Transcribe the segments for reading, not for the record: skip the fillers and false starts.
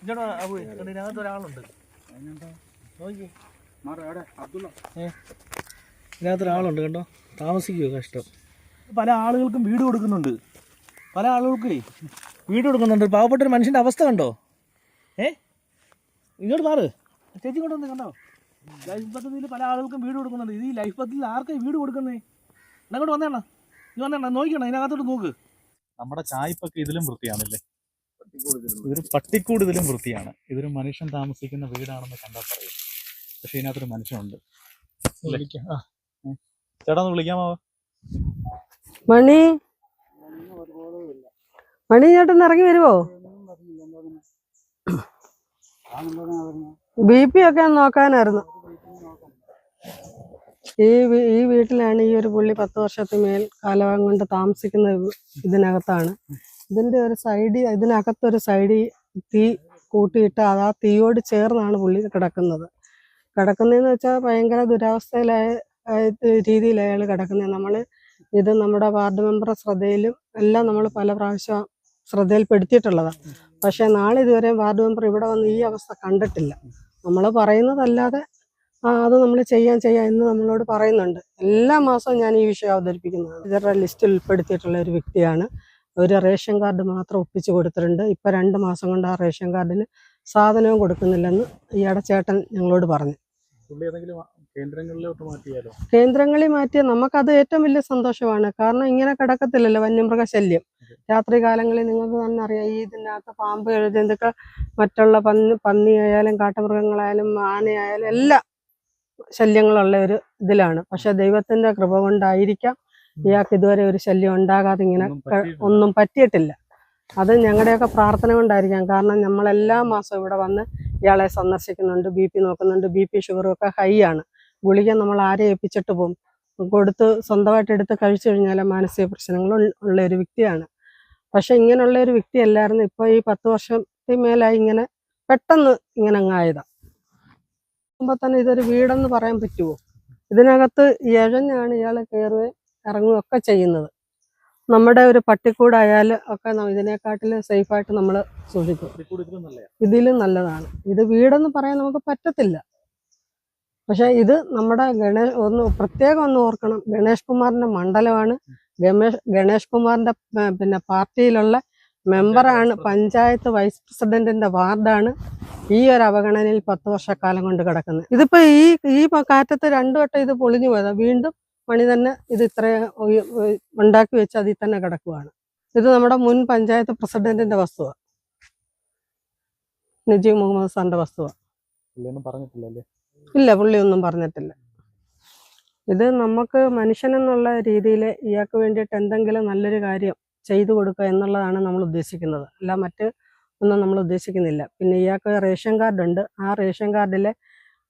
ഇതിനകത്ത് ഒരാളുണ്ട്. ഇതിനകത്തൊരാളുണ്ട് കണ്ടോ, താമസിക്കുമോ കഷ്ടം. പല ആളുകൾക്കും വീട് കൊടുക്കുന്നുണ്ട്, പല ആളുകൾക്കേ വീട് കൊടുക്കുന്നുണ്ട്. പാവപ്പെട്ടൊരു മനുഷ്യൻ്റെ അവസ്ഥ കണ്ടോ. ഇങ്ങോട്ട് മാറ് ചേച്ചി, ഇങ്ങോട്ട് വന്ന് കണ്ടോ. ലൈഫ് പദ്ധതിയിൽ പല ആളുകൾക്കും വീട് കൊടുക്കുന്നുണ്ട്. ഇത് ഈ ലൈഫ് പദ്ധതിയിൽ ആർക്കായി വീട് കൊടുക്കുന്നേ? അങ്ങോട്ട് വന്നേണ്ണ, നീ വന്നേണ്ണ, നോക്കണം ഇതിനകത്തോട്ട് നോക്ക്. നമ്മുടെ ചായപ്പൊക്കെ ഇതിലും വൃത്തിയാണല്ലേ, ഇതൊരു പട്ടിക്കൂട് ഇതിലും വൃത്തിയാണ്. ഇതൊരു മനുഷ്യൻ താമസിക്കുന്ന വീടാണെന്ന് കണ്ടാൽ പറയും. പക്ഷെ ഇതിനകത്തൊരു മനുഷ്യനുണ്ട്. ചേട്ടാ ഒന്ന് വിളിക്കാമോ? മണി മണി ചേട്ടൻ ഇറങ്ങി വരുവോ? BP ഒക്കെ നോക്കാനായിരുന്നു. ഈ വീട്ടിലാണ് ഈ ഒരു പുള്ളി 10 വർഷത്തിന്മേൽ കാലം കൊണ്ട് താമസിക്കുന്ന ഇതിനകത്താണ്. ഇതിന്റെ ഒരു സൈഡിൽ, ഇതിനകത്തൊരു സൈഡിൽ തീ കൂട്ടിയിട്ട് അത് ആ തീയോട് ചേർന്നാണ് പുള്ളി കിടക്കുന്നതെന്ന് വെച്ചാൽ ഭയങ്കര ദുരവസ്ഥയിലായ രീതിയിൽ അയാൾ കിടക്കുന്നത്. ഇത് നമ്മുടെ വാർഡ് മെമ്പറുടെ ശ്രദ്ധയിലും എല്ലാം നമ്മൾ പല പ്രാവശ്യം ശ്രദ്ധയിൽപ്പെടുത്തിയിട്ടുള്ളതാണ്. പക്ഷെ നാളെ ഇതുവരെ വാർഡ് മെമ്പർ ഇവിടെ വന്ന് ഈ അവസ്ഥ കണ്ടിട്ടില്ല. നമ്മൾ പറയുന്നതല്ലാതെ അത് നമ്മൾ ചെയ്യാൻ എന്ന് നമ്മളോട് പറയുന്നുണ്ട്. എല്ലാ മാസവും ഞാൻ ഈ വിഷയം അവതരിപ്പിക്കുന്നതാണ്. ഇവരുടെ ലിസ്റ്റിൽ ഉൾപ്പെടുത്തിയിട്ടുള്ള ഒരു വ്യക്തിയാണ്. ഒരു റേഷൻ കാർഡ് മാത്രം ഒപ്പിച്ച് കൊടുത്തിട്ടുണ്ട്. ഇപ്പം 2 മാസം കൊണ്ട് ആ റേഷൻ കാർഡിന് സാധനവും കൊടുക്കുന്നില്ലെന്ന് ഈയിടെ ചേട്ടൻ ഞങ്ങളോട് പറഞ്ഞു. കേന്ദ്രങ്ങളിൽ മാറ്റിയാൽ നമുക്കത് ഏറ്റവും വലിയ സന്തോഷമാണ്. കാരണം ഇങ്ങനെ കിടക്കത്തില്ലല്ലോ വന്യമൃഗശല്യം. രാത്രി കാലങ്ങളിൽ നിങ്ങൾക്ക് തന്നെ അറിയാം, ഈ ഇതിനകത്ത് പാമ്പ്, ജന്തുക്കൾ, മറ്റുള്ള പന്നിയായാലും കാട്ടുമൃഗങ്ങളായാലും ആനയായാലും എല്ലാ ശല്യങ്ങളുള്ള ഒരു ഇതിലാണ്. പക്ഷെ ദൈവത്തിന്റെ കൃപ കൊണ്ടായിരിക്കാം ഇയാൾക്ക് ഇതുവരെ ഒരു ശല്യം ഉണ്ടാകാതെ ഇങ്ങനെ ഒന്നും പറ്റിയിട്ടില്ല. അത് ഞങ്ങളുടെയൊക്കെ പ്രാർത്ഥന കൊണ്ടായിരിക്കാം. കാരണം നമ്മളെല്ലാ മാസവും ഇവിടെ വന്ന് ഇയാളെ സന്ദർശിക്കുന്നുണ്ട്, BP നോക്കുന്നുണ്ട്. BP ഷുഗറും ഒക്കെ ഹൈ ആണ്. ഗുളിക നമ്മൾ ആരെ ഏൽപ്പിച്ചിട്ട് പോകും, കൊടുത്ത് സ്വന്തമായിട്ട് എടുത്ത് കഴിച്ചു കഴിഞ്ഞാൽ മാനസിക പ്രശ്നങ്ങൾ ഉള്ള ഒരു വ്യക്തിയാണ്. പക്ഷെ ഇങ്ങനെയുള്ള ഒരു വ്യക്തി അല്ലായിരുന്നു. ഇപ്പോൾ ഈ 10 വർഷത്തിന്മേലായി ഇങ്ങനെ പെട്ടെന്ന് ഇങ്ങനെ അങ്ങായതാണ്. തന്നെ ഇതൊരു വീടെന്ന് പറയാൻ പറ്റുമോ? ഇതിനകത്ത് ഇഴഞ്ഞാണ് ഇയാൾ കയറുകയും ഇറങ്ങുകയും ഒക്കെ ചെയ്യുന്നത്. നമ്മുടെ ഒരു പട്ടിക്കൂടായാൽ ഒക്കെ ഇതിനെക്കാട്ടിലും സേഫായിട്ട് നമ്മൾ സൂക്ഷിക്കും. ഇതിലും നല്ലതാണ്. ഇത് വീടെന്ന് പറയാൻ നമുക്ക് പറ്റത്തില്ല. പക്ഷെ ഇത് നമ്മുടെ പ്രത്യേകം ഒന്ന് ഓർക്കണം, ഗണേഷ് കുമാറിന്റെ മണ്ഡലമാണ്. ഗണേഷ് കുമാറിന്റെ പാർട്ടിയിലുള്ള മെമ്പറാണ്, പഞ്ചായത്ത് വൈസ് പ്രസിഡന്റിന്റെ വാർഡാണ്. ഈ ഒരു അവഗണനയിൽ 10 വർഷക്കാലം കൊണ്ട് കിടക്കുന്നത്. ഇതിപ്പോ ഈ കാറ്റത്ത് 2 വട്ടം ഇത് പൊളിഞ്ഞു പോയതാ. വീണ്ടും പണി തന്നെ ഇത് ഇത്രയും ഉണ്ടാക്കി വെച്ച് അതിൽ തന്നെ കിടക്കുവാണ്. ഇത് നമ്മുടെ മുൻ പഞ്ചായത്ത് പ്രസിഡന്റിന്റെ വസ്തുവാ, നജീബ് മുഹമ്മദ് സാറിന്റെ വസ്തുവാ. ഇല്ല, പുള്ളി ഒന്നും പറഞ്ഞിട്ടില്ല. ഇത് നമുക്ക് മനുഷ്യനെന്നുള്ള രീതിയിൽ ഇയാൾക്ക് വേണ്ടിയിട്ട് എന്തെങ്കിലും നല്ലൊരു കാര്യം ചെയ്തു കൊടുക്കുക എന്നുള്ളതാണ് നമ്മൾ ഉദ്ദേശിക്കുന്നത്. അല്ല മറ്റ് ഒന്നും നമ്മൾ ഉദ്ദേശിക്കുന്നില്ല. പിന്നെ ഇയാൾക്ക് റേഷൻ കാർഡ് ഉണ്ട്. ആ റേഷൻ കാർഡിൽ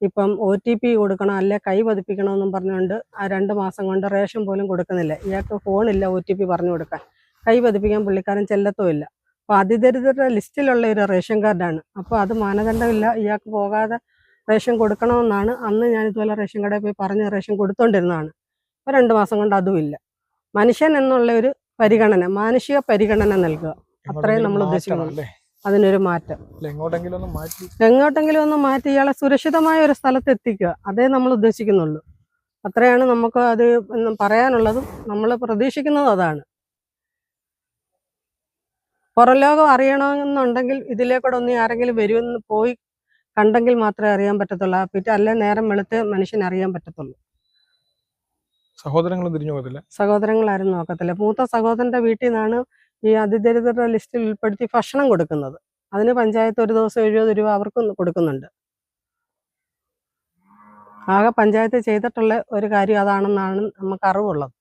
ഇപ്പം OTP കൊടുക്കണം, അല്ലെ കൈ പതിപ്പിക്കണമെന്നും പറഞ്ഞുകൊണ്ട് ആ 2 മാസം കൊണ്ട് റേഷൻ പോലും കൊടുക്കുന്നില്ല. ഇയാൾക്ക് ഫോണില്ല OTP പറഞ്ഞു കൊടുക്കാൻ. കൈ പതിപ്പിക്കാൻ പുള്ളിക്കാരൻ ചെല്ലത്തുമില്ല. അപ്പോൾ അതിദരിദ്രരുടെ ലിസ്റ്റിലുള്ള ഒരു റേഷൻ കാർഡാണ്. അപ്പോൾ അത് മാനദണ്ഡമില്ല, ഇയാൾക്ക് പോകാതെ റേഷൻ കൊടുക്കണമെന്നാണ്. അന്ന് ഞാൻ ഇതുപോലെ റേഷൻ കടയിൽ പോയി പറഞ്ഞ് റേഷൻ കൊടുത്തോണ്ടിരുന്നതാണ്. ഇപ്പോൾ 2 മാസം കൊണ്ട് അതുമില്ല. മനുഷ്യൻ എന്നുള്ള ഒരു പരിഗണന, മാനുഷിക പരിഗണന നൽകുക, അത്രയും നമ്മൾ ഉദ്ദേശിക്കുന്നു. അതിനൊരു മാറ്റം എങ്ങോട്ടെങ്കിലും ഒന്ന് മാറ്റി ഇയാളെ സുരക്ഷിതമായ ഒരു സ്ഥലത്ത് എത്തിക്കുക, അതേ നമ്മൾ ഉദ്ദേശിക്കുന്നുള്ളൂ. അത്രയാണ് നമുക്ക് അത് പറയാനുള്ളതും നമ്മൾ പ്രതീക്ഷിക്കുന്നതും അതാണ്. പുറം ലോകം അറിയണമെന്നുണ്ടെങ്കിൽ ഇതിലേക്കൂടെ ഒന്നും ആരെങ്കിലും വരുമെന്ന് പോയി കണ്ടെങ്കിൽ മാത്രമേ അറിയാൻ പറ്റത്തുള്ളൂ. പിന്നെ അല്ലെ നേരം വെളുത്ത് മനുഷ്യന് അറിയാൻ പറ്റത്തുള്ളൂ. സഹോദരങ്ങളാരും നോക്കത്തില്ല. മൂത്ത സഹോദരന്റെ വീട്ടിൽ നിന്നാണ് ഈ അതിദരിദ്ര ലിസ്റ്റിൽ ഉൾപ്പെടുത്തി ഭക്ഷണം കൊടുക്കുന്നത്. അതിന് പഞ്ചായത്ത് ഒരു ദിവസം 70 രൂപ അവർക്ക് കൊടുക്കുന്നുണ്ട്. ആകെ പഞ്ചായത്ത് ചെയ്തിട്ടുള്ള ഒരു കാര്യം അതാണെന്നാണ് നമുക്ക് അറിവുള്ളത്.